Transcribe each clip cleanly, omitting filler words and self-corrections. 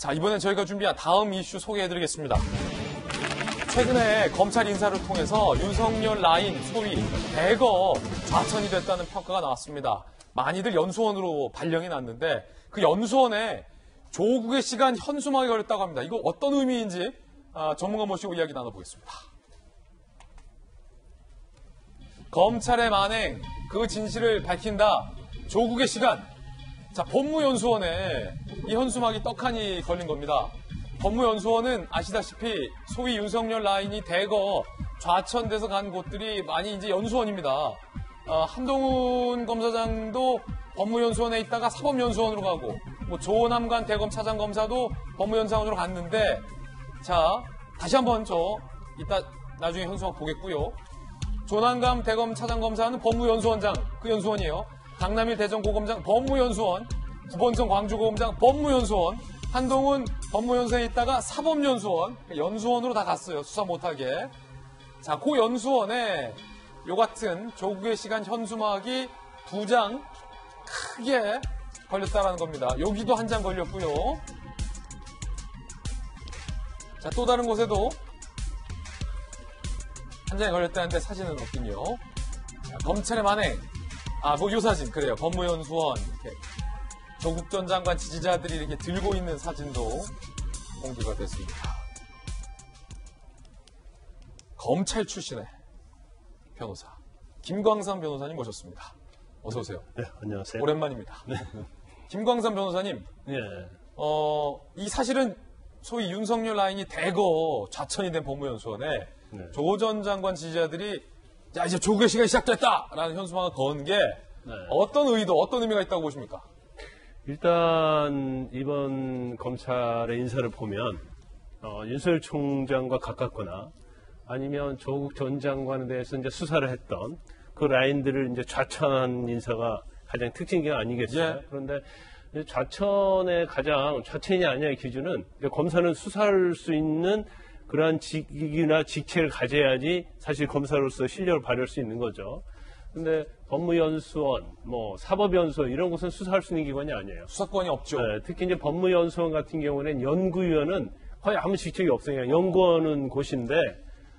자, 이번엔 저희가 준비한 다음 이슈 소개해드리겠습니다. 최근에 검찰 인사를 통해서 윤석열 라인 소위 대거 좌천이 됐다는 평가가 나왔습니다. 많이들 연수원으로 발령이 났는데 그 연수원에 조국의 시간 현수막이 걸렸다고 합니다. 이거 어떤 의미인지 전문가 모시고 이야기 나눠보겠습니다. 검찰의 만행, 그 진실을 밝힌다. 조국의 시간. 자, 법무연수원에 이 현수막이 떡하니 걸린 겁니다. 법무연수원은 아시다시피 소위 윤석열 라인이 대거 좌천돼서 간 곳들이 많이 이제 연수원입니다. 한동훈 검사장도 법무연수원에 있다가 사법연수원으로 가고, 뭐 조남관 대검 차장검사도 법무연수원으로 갔는데, 자, 다시 한번 이따 나중에 현수막 보겠고요. 조남관 대검 차장검사는 법무연수원장, 그 연수원이에요. 강남일 대전고검장 법무연수원, 구본성 광주고검장 법무연수원, 한동훈 법무연수원에 있다가 사법연수원, 연수원으로 다 갔어요. 수사 못하게. 자, 그 연수원에 요 같은 조국의 시간 현수막이 2장 크게 걸렸다라는 겁니다. 여기도 한 장 걸렸고요. 자, 또 다른 곳에도 한 장이 걸렸다는데 사진은 없군요. 자, 검찰의 만행. 뭐 요 사진 그래요. 법무연수원 이렇게 조국 전 장관 지지자들이 이렇게 들고 있는 사진도 공개가 됐습니다. 검찰 출신의 변호사 김광삼 변호사님 모셨습니다. 어서 오세요. 네, 안녕하세요. 오랜만입니다. 네. 김광삼 변호사님. 네. 이 사실은 소위 윤석열 라인이 대거 좌천이 된 법무연수원에 네. 조 전 장관 지지자들이 자, 이제 조국의 시간이 시작됐다라는 현수막을 건 게 어떤 의도, 어떤 의미가 있다고 보십니까? 일단 이번 검찰의 인사를 보면 윤석열 총장과 가깝거나 아니면 조국 전 장관에 대해서 이제 수사를 했던 그 라인들을 이제 좌천한 인사가 가장 특징이 아니겠어요? 예. 그런데 좌천의 좌천이 아니냐의 기준은 검사는 수사할 수 있는 그러한 직위나 직책을 가져야지 사실 검사로서 실력을 발휘할 수 있는 거죠. 근데 법무연수원, 사법연수원 이런 곳은 수사할 수 있는 기관이 아니에요. 수사권이 없죠. 네, 특히 이제 법무연수원 같은 경우는 연구위원은 거의 아무 직책이 없어요. 그냥 연구하는 곳인데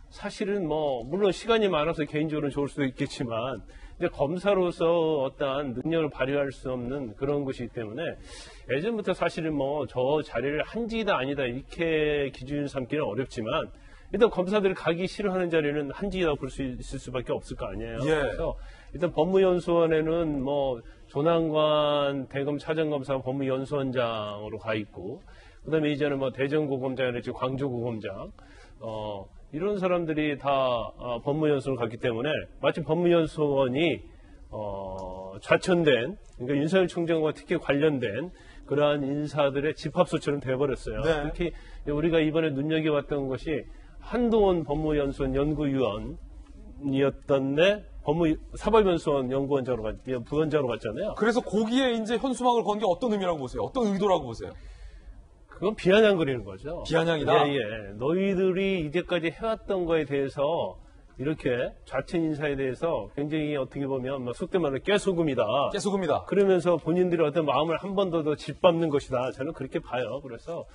사실은 물론 시간이 많아서 개인적으로는 좋을 수도 있겠지만 이제 검사로서 어떠한 능력을 발휘할 수 없는 그런 것이기 때문에 예전부터 사실은 저 자리를 한직이다 아니다 이렇게 기준 삼기는 어렵지만 일단 검사들이 가기 싫어하는 자리는 한직이라고 볼 수 있을 수밖에 없을 거 아니에요. 예. 그래서 일단 법무연수원에는 조남관 대검 차장검사 법무연수원장으로 가 있고 그다음에 이제는 대전고검장이랄지 광주고검장 이런 사람들이 다 법무연수원을 갔기 때문에 마치 법무연수원이 좌천된 그러니까 윤석열 총장과 특히 관련된 그러한 인사들의 집합소처럼 돼버렸어요. 네. 특히 우리가 이번에 눈여겨봤던 것이 한동훈 법무연수원 연구위원이었던데 사법연수원 부원장으로 갔잖아요. 그래서 거기에 이제 현수막을 건 게 어떤 의미라고 보세요? 어떤 의도라고 보세요? 그건 비아냥거리는 거죠. 비아냥이다? 예. 너희들이 이제까지 해왔던 거에 대해서 이렇게 좌천 인사에 대해서 굉장히 어떻게 보면 속된 말로 깨소금이다. 깨소금이다. 그러면서 본인들의 어떤 마음을 한 번 더 짓밟는 것이다. 저는 그렇게 봐요. 그래서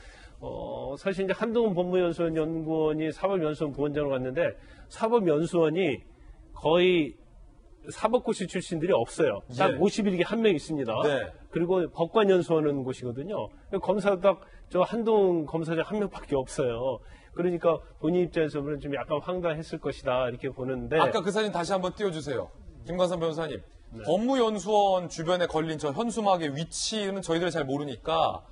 사실 이제 한동훈 법무연수원 연구원이 사법연수원 부원장으로 갔는데 사법연수원이 거의 사법고시 출신들이 없어요. 딱 51개 한 명 있습니다. 네. 그리고 법관연수원은 곳이거든요. 검사도 딱 저 한동훈 검사장 한 명밖에 없어요. 그러니까 본인 입장에서는 좀 약간 황당했을 것이다 이렇게 보는데 아까 그 사진 다시 한번 띄워주세요. 김광삼 변호사님. 네. 법무연수원 주변에 걸린 저 현수막의 위치는 저희들이 잘 모르니까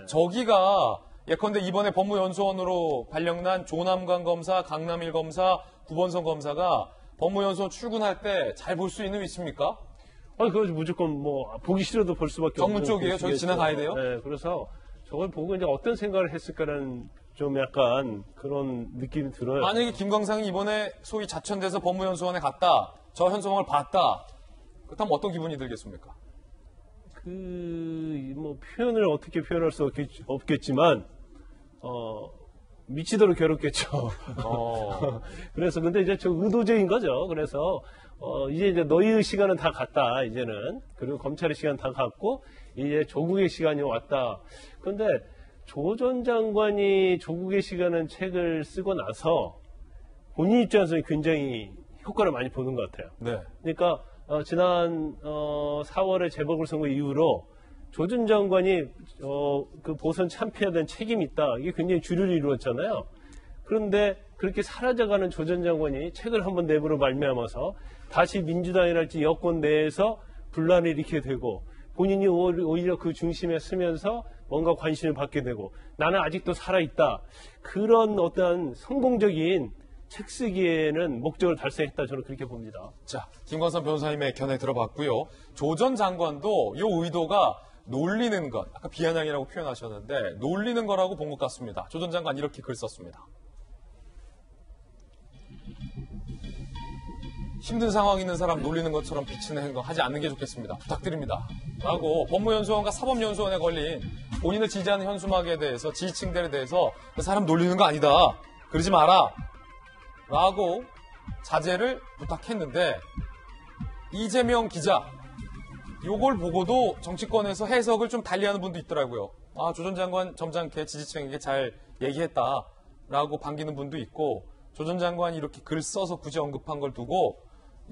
저기가 예컨대 이번에 법무연수원으로 발령난 조남관 검사, 강남일 검사, 구본성 검사가 법무연수원 출근할 때 잘 볼 수 있는 위치입니까? 그거 무조건 보기 싫어도 볼 수밖에 없는 정문 쪽이에요? 저기 지나가야 돼요? 네, 그래서 저걸 보고 이제 어떤 생각을 했을까라는 좀 약간 그런 느낌이 들어요. 만약에 김광삼이 이번에 소위 좌천돼서 법무연수원에 갔다, 저 현수막을 봤다, 그렇다면 어떤 기분이 들겠습니까? 표현을 어떻게 표현할 수 없겠지만, 미치도록 괴롭겠죠. 그래서 근데 이제 저 의도적인 거죠. 그래서 이제 너희의 시간은 다 갔다 이제는. 그리고 검찰의 시간 다 갔고 이제 조국의 시간이 왔다. 그런데 조 전 장관이 조국의 시간은 책을 쓰고 나서 본인 입장에서는 굉장히 효과를 많이 보는 것 같아요. 네. 그러니까 지난 4월에 재보궐선거 이후로 조 전 장관이 그 보선 참패에 대한 책임이 있다. 이게 굉장히 주류를 이루었잖아요. 그런데 그렇게 사라져가는 조 전 장관이 책을 한번 내부로 말미암아서 다시 민주당이랄지 여권 내에서 분란을 일으키게 되고 본인이 오히려 그 중심에 서면서 뭔가 관심을 받게 되고 나는 아직도 살아있다. 그런 어떤 성공적인 책 쓰기에는 목적을 달성했다. 저는 그렇게 봅니다. 자, 김광선 변호사님의 견해 들어봤고요. 조 전 장관도 이 의도가 놀리는 것, 아까 비아냥이라고 표현하셨는데 놀리는 거라고 본 것 같습니다. 조 전 장관 이렇게 글 썼습니다. 힘든 상황 있는 사람 놀리는 것처럼 비치는 행동 하지 않는 게 좋겠습니다. 부탁드립니다. 라고 법무연수원과 사법연수원에 걸린 본인을 지지하는 현수막에 대해서 지지층들에 대해서 그 사람 놀리는 거 아니다. 그러지 마라. 라고 자제를 부탁했는데 이재명 기자 요걸 보고도 정치권에서 해석을 좀 달리하는 분도 있더라고요. 아, 조 전 장관 점잖게 지지층에게 잘 얘기했다 라고 반기는 분도 있고 조 전 장관이 이렇게 글 써서 굳이 언급한 걸 두고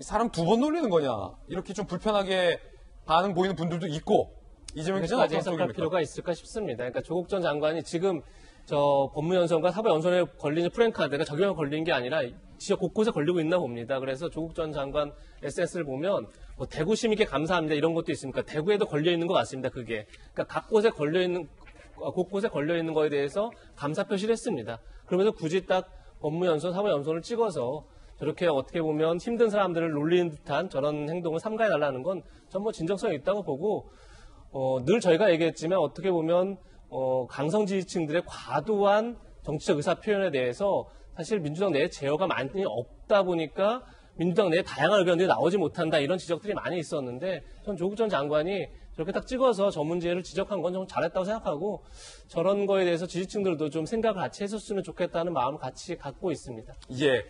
사람 두 번 놀리는 거냐 이렇게 좀 불편하게 반응 보이는 분들도 있고 이재명 기자는 까지 해석할 필요가 있을까 싶습니다. 그러니까 조국 전 장관이 지금 저 법무연수원과 사법연수원에 걸리는 프랜카드가 저기만 걸린 게 아니라 지역 곳곳에 걸리고 있나 봅니다. 그래서 조국 전 장관 SNS를 보면 뭐 대구 시민께 감사합니다 이런 것도 있습니까? 대구에도 걸려 있는 것 같습니다. 그게 그러니까 각 곳에 걸려 있는 곳곳에 걸려 있는 거에 대해서 감사 표시를 했습니다. 그러면서 굳이 딱 법무연수원, 사법연수원을 찍어서 저렇게 어떻게 보면 힘든 사람들을 놀리는 듯한 저런 행동을 삼가해달라는 건 전 뭐 진정성이 있다고 보고 늘 저희가 얘기했지만 어떻게 보면 강성 지지층들의 과도한 정치적 의사 표현에 대해서 사실 민주당 내에 제어가 많이 없다 보니까 민주당 내에 다양한 의견들이 나오지 못한다 이런 지적들이 많이 있었는데 전 조국 전 장관이 저렇게 딱 찍어서 저 문제를 지적한 건 좀 잘했다고 생각하고 저런 거에 대해서 지지층들도 좀 생각을 같이 했었으면 좋겠다는 마음을 같이 갖고 있습니다. 예.